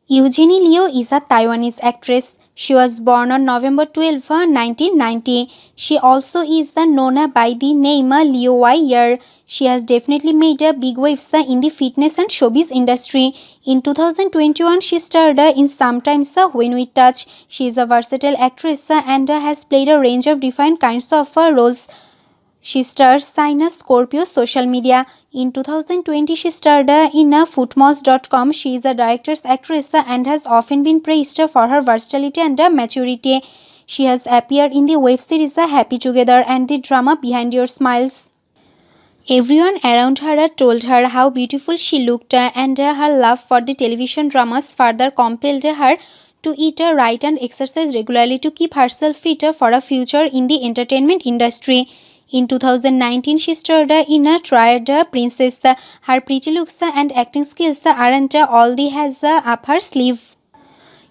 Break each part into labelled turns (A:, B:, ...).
A: Eugenie Liu is a Taiwanese actress. She was born on November 12, 1990. She also is known by the name Liu Yi Er. She has definitely made big waves in the fitness and showbiz industry. In 2021, she starred in Sometimes When We Touch. She is a versatile actress and has played a range of different kinds of roles. She stars in Scorpio social media. In 2020, she starred in footmoss.com. She is a director's actress and has often been praised for her versatility and maturity. She has appeared in the web series Happy Together and the drama Behind Your Smiles. Everyone around her told her how beautiful she looked, and her love for the television dramas further compelled her to eat, write, and exercise regularly to keep herself fit for a future in the entertainment industry. In 2019, she starred in a Triad Princess. Her pretty looks and acting skills aren't all the has up her sleeve.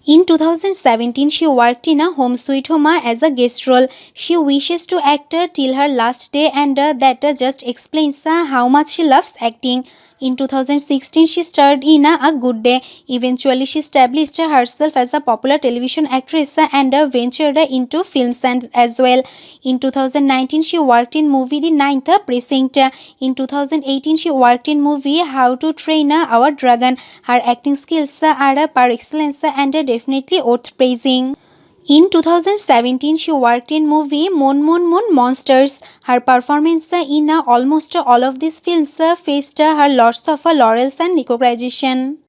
A: In 2017, she worked in a Home Sweet Home as a guest role. She wishes to act till her last day, and that just explains how much she loves acting. In 2016, she starred in A Good Day. Eventually, she established herself as a popular television actress and ventured into films and as well. In 2019, she worked in movie The Ninth Precinct. In 2018, she worked in movie How to Train Our Dragon. Her acting skills are par excellence and definitely worth praising. In 2017, she worked in movie Moon Moon Moon Monsters. Her performance in almost all of these films faced her lots of laurels and recognition.